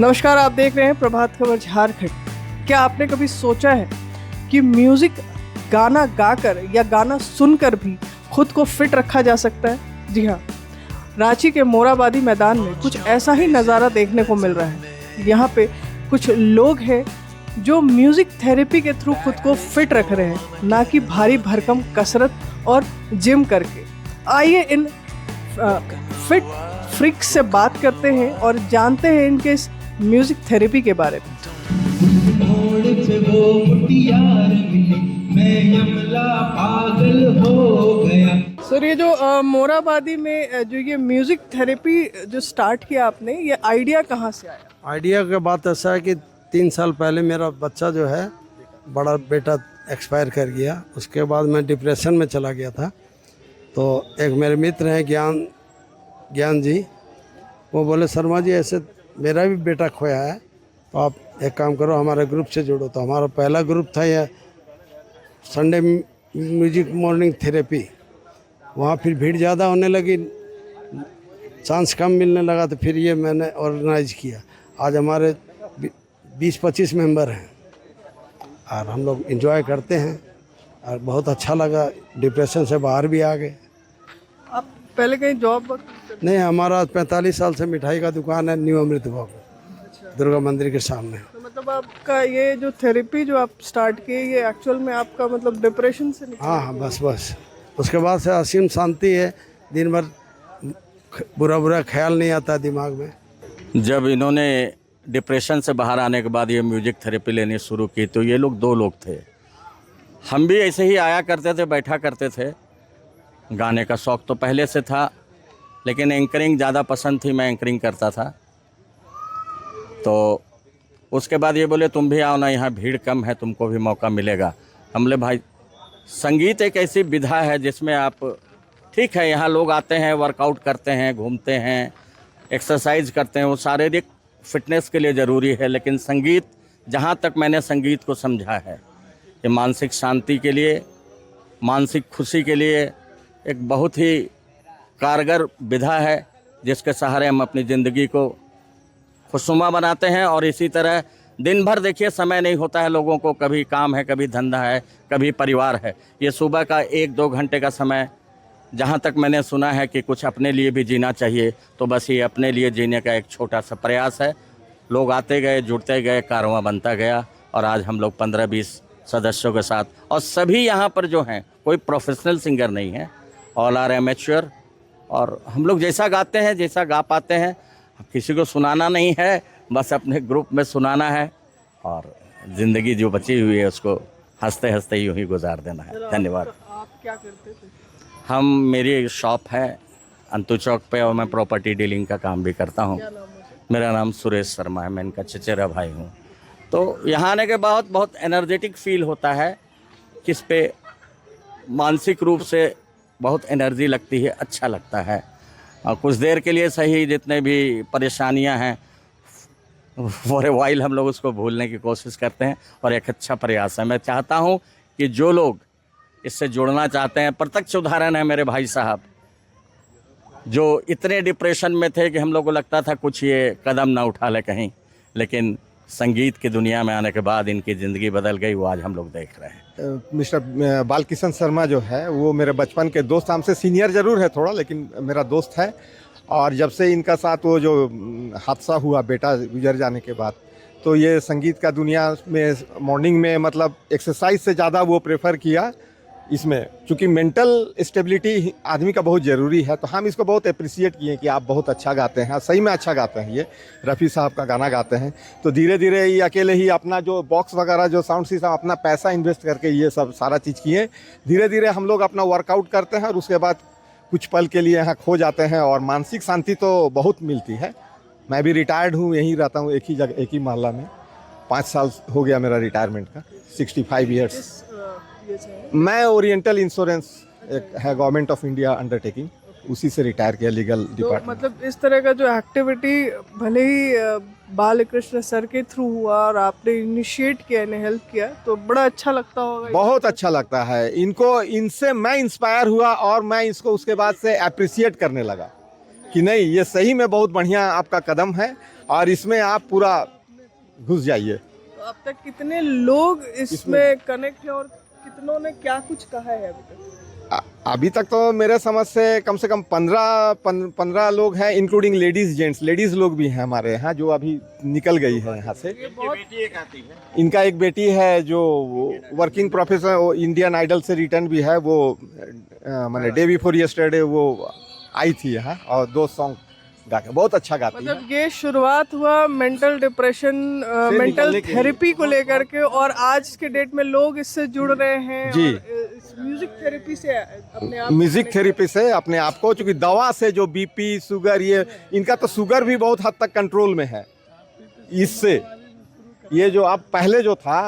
नमस्कार, आप देख रहे हैं प्रभात खबर झारखंड। क्या आपने कभी सोचा है कि म्यूजिक गाना गाकर या गाना सुनकर भी खुद को फिट रखा जा सकता है? जी हाँ, रांची के मोराबादी मैदान में कुछ ऐसा ही नज़ारा देखने को मिल रहा है। यहाँ पे कुछ लोग हैं जो म्यूजिक थेरेपी के थ्रू खुद को फिट रख रहे हैं, ना कि भारी भरकम कसरत और जिम करके। आइए इन फिट फ्रिक्स से बात करते हैं और जानते हैं इनके इस म्यूजिक थेरेपी के बारे में। सर, ये जो मोराबादी में जो ये म्यूजिक थेरेपी जो स्टार्ट किया आपने, ये आइडिया कहाँ से आया? आइडिया की बात ऐसा है कि 3 साल पहले मेरा बच्चा जो है, बड़ा बेटा एक्सपायर कर गया। उसके बाद मैं डिप्रेशन में चला गया था। तो एक मेरे मित्र हैं ज्ञान जी, वो बोले शर्मा जी ऐसे मेरा भी बेटा खोया है, तो आप एक काम करो हमारे ग्रुप से जुड़ो। तो हमारा पहला ग्रुप था यह संडे म्यूजिक मॉर्निंग थेरेपी। वहाँ फिर भीड़ ज़्यादा होने लगी, चांस कम मिलने लगा, तो फिर ये मैंने ऑर्गेनाइज किया। आज हमारे 20-25 मेंबर हैं और हम लोग एंजॉय करते हैं और बहुत अच्छा लगा। डिप्रेशन से बाहर भी आ गए। आप पहले कहीं जॉब? नहीं, हमारा 45 साल से मिठाई का दुकान है न्यू अमृत भोग, दुर्गा मंदिर के सामने। तो मतलब आपका ये जो थेरेपी जो आप स्टार्ट किए, ये एक्चुअल में आपका मतलब डिप्रेशन से निकला? हाँ, बस उसके बाद से असीम शांति है। दिन भर बुरा ख्याल नहीं आता दिमाग में। जब इन्होंने डिप्रेशन से बाहर आने के बाद ये म्यूजिक थेरेपी लेनी शुरू की, तो ये लोग 2 लोग थे। हम भी ऐसे ही आया करते थे, बैठा करते थे। गाने का शौक़ तो पहले से था, लेकिन एंकरिंग ज़्यादा पसंद थी, मैं एंकरिंग करता था। तो उसके बाद ये बोले तुम भी आओ ना, यहाँ भीड़ कम है, तुमको भी मौका मिलेगा। हम बोले भाई, संगीत एक ऐसी विधा है जिसमें आप, ठीक है यहाँ लोग आते हैं, वर्कआउट करते हैं, घूमते हैं, एक्सरसाइज करते हैं, वो शारीरिक फिटनेस के लिए ज़रूरी है। लेकिन संगीत, जहाँ तक मैंने संगीत को समझा है, ये मानसिक शांति के लिए, मानसिक खुशी के लिए एक बहुत ही कारगर विधा है, जिसके सहारे हम अपनी ज़िंदगी को खुशनुमा बनाते हैं। और इसी तरह दिन भर देखिए समय नहीं होता है लोगों को, कभी काम है, कभी धंधा है, कभी परिवार है। ये सुबह का 1-2 घंटे का समय, जहाँ तक मैंने सुना है कि कुछ अपने लिए भी जीना चाहिए, तो बस ये अपने लिए जीने का एक छोटा सा प्रयास है। लोग आते गए, जुड़ते गए, कारवां बनता गया और आज हम लोग 15-20 सदस्यों के साथ, और सभी यहाँ पर जो हैं कोई प्रोफेशनल सिंगर नहीं है, ऑल आर एमेच्योर। और हम लोग जैसा गाते हैं, जैसा गा पाते हैं, किसी को सुनाना नहीं है, बस अपने ग्रुप में सुनाना है और ज़िंदगी जो बची हुई है उसको हंसते हंसते यूँ ही गुजार देना है। धन्यवाद। आप क्या करते थे? मेरी शॉप है अंतु चौक पे और मैं प्रॉपर्टी डीलिंग का काम भी करता हूँ। मेरा नाम सुरेश शर्मा है, मैं इनका चचेरा भाई हूँ। तो यहाँ आने के बाद बहुत एनर्जेटिक फील होता है, किस पे मानसिक रूप से बहुत एनर्जी लगती है, अच्छा लगता है। और कुछ देर के लिए सही, जितने भी परेशानियां हैं फॉर ए वाइल हम लोग उसको भूलने की कोशिश करते हैं, और एक अच्छा प्रयास है। मैं चाहता हूं कि जो लोग इससे जुड़ना चाहते हैं, प्रत्यक्ष उदाहरण है मेरे भाई साहब, जो इतने डिप्रेशन में थे कि हम लोग को लगता था कुछ ये कदम ना उठा ले कहीं, लेकिन संगीत की दुनिया में आने के बाद इनकी ज़िंदगी बदल गई, वो आज हम लोग देख रहे हैं। मिस्टर बालकिशन शर्मा जो है वो मेरे बचपन के दोस्त, हमसे सीनियर ज़रूर है थोड़ा, लेकिन मेरा दोस्त है। और जब से इनका साथ वो जो हादसा हुआ बेटा गुजर जाने के बाद, तो ये संगीत का दुनिया में मॉर्निंग में मतलब एक्सरसाइज से ज़्यादा वो प्रेफर किया इसमें, क्योंकि मेंटल स्टेबिलिटी आदमी का बहुत ज़रूरी है। तो हम इसको बहुत अप्रिशिएट किए कि आप बहुत अच्छा गाते हैं, सही में अच्छा गाते हैं। ये रफ़ी साहब का गाना गाते हैं। तो धीरे धीरे ये अकेले ही अपना जो बॉक्स वगैरह, जो साउंड सिस्टम, अपना पैसा इन्वेस्ट करके ये सब सारा चीज़ किए। धीरे धीरे हम लोग अपना वर्कआउट करते हैं और उसके बाद कुछ पल के लिए यहाँ खो जाते हैं और मानसिक शांति तो बहुत मिलती है। मैं भी रिटायर्ड हूँ, यहीं रहता हूँ, एक ही जगह, एक ही मोहल्ला में। 5 साल हो गया मेरा रिटायरमेंट का, 65 ईयर्स। मैं ओरिएंटल इंश्योरेंस एक है गवर्नमेंट ऑफ इंडिया अंडरटेकिंग, उसी से रिटायर किया, लीगल डिपार्टमेंट। मतलब इस तरह का जो एक्टिविटी भले ही बालकृष्ण सर के थ्रू हुआ और आपने इनिशिएट किया, इन्हें हेल्प किया, तो बड़ा अच्छा लगता होगा। बहुत अच्छा लगता है इनको, इनसे मैं इंस्पायर हुआ और मैं इसको उसके बाद से अप्रिशिएट करने लगा कि नहीं, ये सही में बहुत बढ़िया आपका कदम है। और इसमें आप पूरा घुस जाइए। तो अब तक कितने लोग इसमें कनेक्ट है और कितनों ने क्या कुछ कहा है अभी तक? अभी तक तो मेरे समझ से कम 15 लोग हैं, इंक्लूडिंग लेडीज जेंट्स। लेडीज लोग भी हैं हमारे यहाँ जो अभी निकल गई है यहाँ से। इनका एक बेटी है जो वर्किंग प्रोफेसर, इंडियन आइडल से रिटर्न भी है। वो मैंने डे बिफोर यस्टरडे वो आई थी यहाँ और 2 सॉन्ग गा के बहुत अच्छा गाती है। मतलब ये शुरुआत हुआ मेंटल डिप्रेशन, मेंटल थेरेपी को लेकर के, और आज के डेट में लोग इससे जुड़ रहे हैं जी। और इस म्यूजिक थेरेपी से अपने आप म्यूजिक थेरेपी से अपने आप को, चूंकि दवा से जो बीपी शुगर, ये इनका तो शुगर भी बहुत हद तक कंट्रोल में है इससे। ये जो अब पहले जो था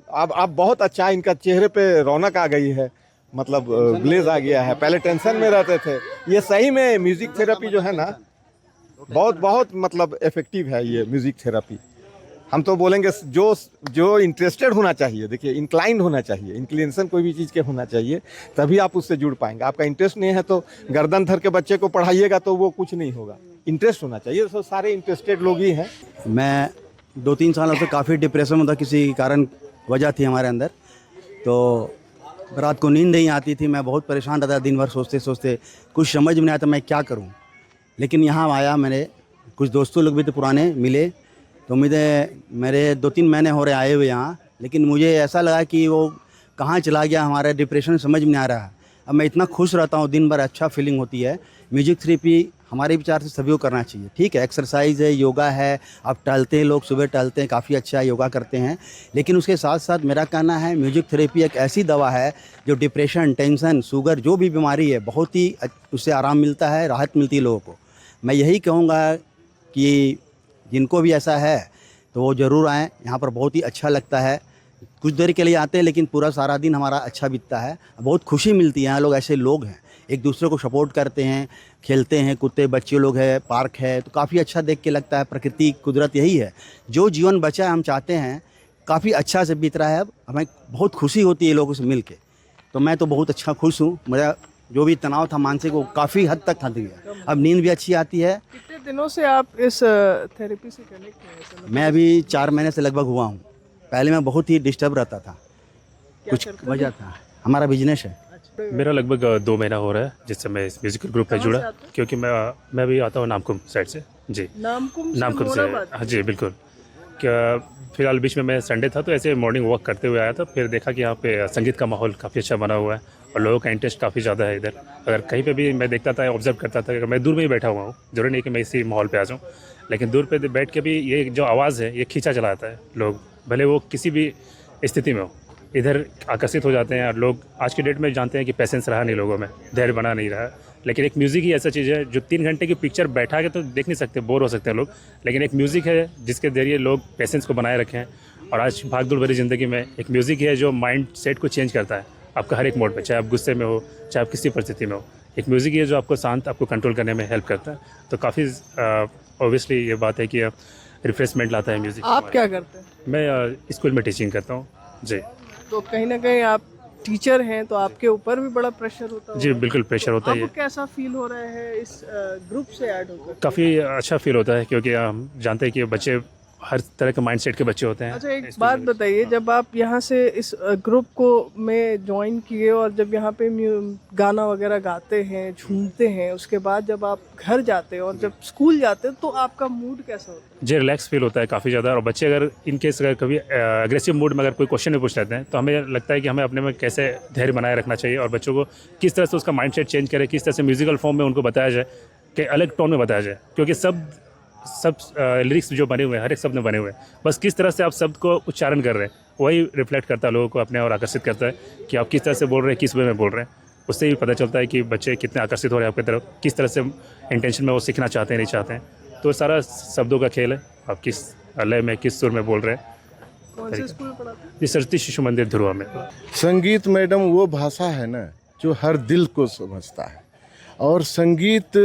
अब बहुत अच्छा, इनका चेहरे पे रौनक आ गई है, मतलब ग्लेज आ गया है। पहले टेंशन में रहते थे। ये सही में म्यूजिक थेरेपी जो है ना बहुत मतलब इफेक्टिव है ये म्यूजिक थेरेपी। हम तो बोलेंगे जो इंटरेस्टेड होना चाहिए, देखिए इंक्लाइंड होना चाहिए, इंक्लिनेशन कोई भी चीज़ के होना चाहिए, तभी आप उससे जुड़ पाएंगे। आपका इंटरेस्ट नहीं है तो गर्दन धर के बच्चे को पढ़ाइएगा तो वो कुछ नहीं होगा। इंटरेस्ट होना चाहिए। तो सारे इंटरेस्टेड लोग ही हैं। मैं 2-3 सालों से काफ़ी डिप्रेशन में था, किसी कारण वजह थी हमारे अंदर, तो रात को नींद नहीं आती थी। मैं बहुत परेशान रहता, दिन भर सोचते सोचते कुछ समझ में नहीं आता मैं क्या करूं। लेकिन यहाँ आया, मैंने कुछ दोस्तों लोग भी तो पुराने मिले, तो मेरे 2-3 महीने हो रहे आए हुए यहाँ। लेकिन मुझे ऐसा लगा कि वो कहाँ चला गया, हमारा डिप्रेशन समझ में नहीं आ रहा। अब मैं इतना खुश रहता हूँ, दिन भर अच्छा फीलिंग होती है। म्यूजिक थेरेपी हमारे विचार से सभी को करना चाहिए। ठीक है, एक्सरसाइज है, योगा है, आप टहलते हैं, लोग सुबह टहलते हैं, काफ़ी अच्छा योगा करते हैं। लेकिन उसके साथ साथ मेरा कहना है म्यूजिक थेरेपी एक ऐसी दवा है जो डिप्रेशन, टेंशन, शुगर, जो भी बीमारी है, बहुत ही उससे आराम मिलता है, राहत मिलती है लोगों को। मैं यही कहूँगा कि जिनको भी ऐसा है तो वो ज़रूर आएँ, यहाँ पर बहुत ही अच्छा लगता है। कुछ देर के लिए आते हैं लेकिन पूरा सारा दिन हमारा अच्छा बीतता है, बहुत खुशी मिलती है। यहाँ लोग ऐसे लोग हैं, एक दूसरे को सपोर्ट करते हैं, खेलते हैं, कुत्ते बच्चे लोग हैं, पार्क है, तो काफ़ी अच्छा देख के लगता है। प्रकृति, कुदरत यही है, जो जीवन बचा है हम चाहते हैं काफ़ी अच्छा से बीत रहा है। अब हमें बहुत खुशी होती है लोगों से मिल के, तो मैं तो बहुत अच्छा खुश हूँ। मेरा जो भी तनाव था मानसिक, वो काफ़ी हद तक हट गया। अब नींद भी अच्छी आती है। कितने दिनों से आप इस थेरेपी से कनेक्ट हैं? मैं अभी 4 महीने से लगभग हुआ हूँ। पहले मैं बहुत ही डिस्टर्ब रहता था, कुछ वजह था, हमारा बिजनेस है। मेरा लगभग 2 महीना हो रहा है जिससे मैं इस म्यूजिकल ग्रुप में जुड़ा, क्योंकि मैं भी आता हूँ नामकुम साइड से। जी, नामकुम से। हाँ जी, बिल्कुल। क्या फिलहाल बीच में मैं संडे था तो ऐसे मॉर्निंग वॉक करते हुए आया था, फिर देखा कि यहाँ पे संगीत का माहौल काफ़ी अच्छा बना हुआ है और लोगों का इंटरेस्ट काफ़ी ज़्यादा है इधर। अगर कहीं पे भी मैं देखता था, ऑब्जर्व करता था, मैं दूर में ही बैठा हुआ हूँ, जरूरी नहीं कि मैं इसी माहौल पे आ जाऊँ, लेकिन दूर पे बैठ के भी ये जो आवाज़ है ये खींचा चला आता है। लोग भले वो किसी भी स्थिति में हो, इधर आकर्षित हो जाते हैं। और लोग आज की डेट में जानते हैं कि पेशेंस रहा नहीं लोगों में, धैर्य बना नहीं रहा। लेकिन एक म्यूज़िक ही ऐसा चीज़ है जो 3 घंटे की पिक्चर बैठा के तो देख नहीं सकते, बोर हो सकते हैं लोग, लेकिन एक म्यूज़िक है जिसके जरिए लोग पेशेंस को बनाए रखें। और आज भागदौड़ भरी ज़िंदगी में एक म्यूज़िक है जो माइंड सेट को चेंज करता है आपका हर एक मोड पे, चाहे आप गुस्से में हो, चाहे आप किसी परिस्थिति में हो। एक म्यूज़िक है जो आपको शांत, आपको कंट्रोल करने में हेल्प करता है। तो काफ़ी ऑब्वियसली ये बात है कि रिफ्रेशमेंट लाता है म्यूज़िक। आप क्या करते हैं? मैं स्कूल में टीचिंग करता हूँ जी। तो कहीं ना कहीं आप टीचर हैं तो आपके ऊपर भी बड़ा प्रेशर होता है। जी बिल्कुल, प्रेशर होता है। आपको कैसा फील हो रहा है इस ग्रुप से ऐड होकर? काफ़ी अच्छा फील होता है, क्योंकि हम जानते हैं कि बच्चे हर तरह के माइंडसेट के बच्चे होते हैं। अच्छा, एक बात बताइए, जब आप यहाँ से इस ग्रुप को में ज्वाइन किए और जब यहाँ पे गाना वगैरह गाते हैं, झूमते हैं, उसके बाद जब आप घर जाते हैं और जब स्कूल जाते हैं तो आपका मूड कैसा होता है? जी, रिलैक्स फील होता है काफ़ी ज़्यादा। और बच्चे अगर इनकेस अगर कभी एग्रेसिव मूड में अगर कोई क्वेश्चन भी पूछ लेते हैं तो हमें लगता है कि हमें अपने में कैसे धैर्य बनाए रखना चाहिए और बच्चों को किस तरह से उसका माइंडसेट चेंज करे, किस तरह से म्यूजिकल फॉर्म में उनको बताया जाए, कि अलग टोन में बताया जाए। क्योंकि सब लिरिक्स जो बने हुए हैं, हर एक शब्द में बने हुए हैं, बस किस तरह से आप शब्द को उच्चारण कर रहे हैं वही रिफ्लेक्ट करता है लोगों को अपने और आकर्षित करता है कि आप किस तरह से बोल रहे हैं, किस वे में बोल रहे हैं। उससे ही पता चलता है कि बच्चे कितने आकर्षित हो रहे हैं आपकी तरफ, किस तरह से इंटेंशन में वो सीखना चाहते हैं, नहीं चाहते हैं। तो सारा शब्दों का खेल है, आप किस लय में, किस सुर में बोल रहे हैं। कौन से स्कूल में पढ़ाते हैं? जी, सरस्वती शिशु मंदिर ध्रुवा में। संगीत मैडम वो भाषा है ना जो हर दिल को समझता है और संगीत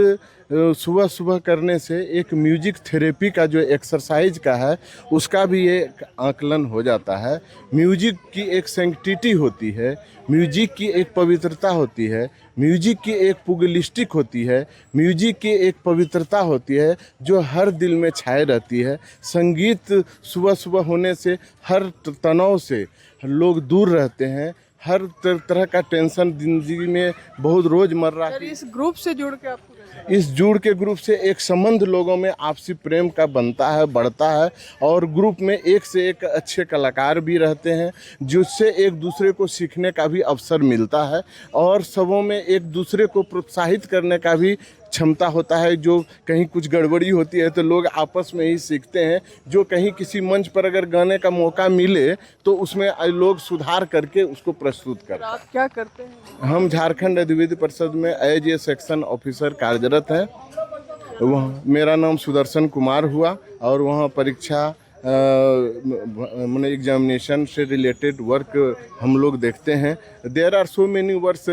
सुबह सुबह करने से एक म्यूजिक थेरेपी का जो एक्सरसाइज का है उसका भी एक आकलन हो जाता है। म्यूजिक की एक सैंक्टिटी होती है, म्यूजिक की एक पवित्रता होती है, म्यूजिक की एक पुगलिस्टिक होती है, म्यूजिक की एक पवित्रता होती है जो हर दिल में छाए रहती है। संगीत सुबह सुबह होने से हर तनाव से लोग दूर रहते हैं, हर तरह का टेंशन जिंदगी में बहुत रोज़मर्रा सर, इस ग्रुप से जुड़ के आपको इस जुड़ के ग्रुप से एक संबंध लोगों में आपसी प्रेम का बनता है, बढ़ता है और ग्रुप में एक से एक अच्छे कलाकार भी रहते हैं जिससे एक दूसरे को सीखने का भी अवसर मिलता है और सबों में एक दूसरे को प्रोत्साहित करने का भी क्षमता होता है। जो कहीं कुछ गड़बड़ी होती है तो लोग आपस में ही सीखते हैं, जो कहीं किसी मंच पर अगर गाने का मौका मिले तो उसमें लोग सुधार करके उसको प्रस्तुत करते हैं। आप क्या करते हैं? हम झारखंड अधिविद्य परिषद में एज ए सेक्शन ऑफिसर कार्यरत हैं। वहाँ मेरा नाम सुदर्शन कुमार हुआ और वहाँ परीक्षा मैंने एग्जामिनेशन से रिलेटेड वर्क हम लोग देखते हैं। There are so many words.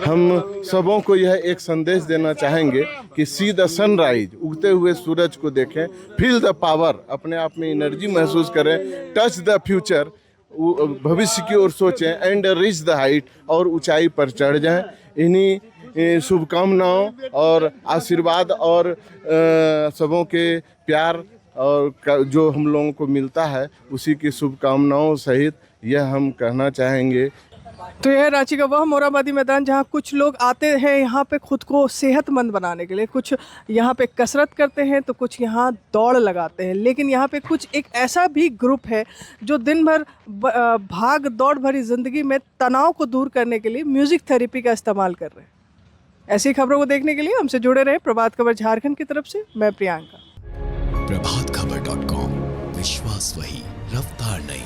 हम सबों को यह एक संदेश देना चाहेंगे कि सी द सनराइज, उगते हुए सूरज को देखें, फील द पावर, अपने आप में एनर्जी महसूस करें, टच द फ्यूचर, भविष्य की ओर सोचें, एंड रीच द हाइट, और ऊंचाई पर चढ़ जाएं। इन्हीं शुभकामनाओं और आशीर्वाद और सबों के प्यार और जो हम लोगों को मिलता है उसी की शुभकामनाओं सहित यह हम कहना चाहेंगे। तो यह रांची का वह मोराबादी मैदान जहां कुछ लोग आते हैं यहाँ पे खुद को सेहतमंद बनाने के लिए, कुछ यहाँ पे कसरत करते हैं तो कुछ यहाँ दौड़ लगाते हैं, लेकिन यहाँ पे कुछ एक ऐसा भी ग्रुप है जो दिन भर भाग दौड़ भरी ज़िंदगी में तनाव को दूर करने के लिए म्यूज़िक थेरेपी का इस्तेमाल कर रहे हैं। ऐसी खबरों को देखने के लिए हमसे जुड़े रहे। प्रभात खबर झारखंड की तरफ से मैं प्रियंका। प्रभातखबर.com, विश्वास वही, रफ्तार नहीं।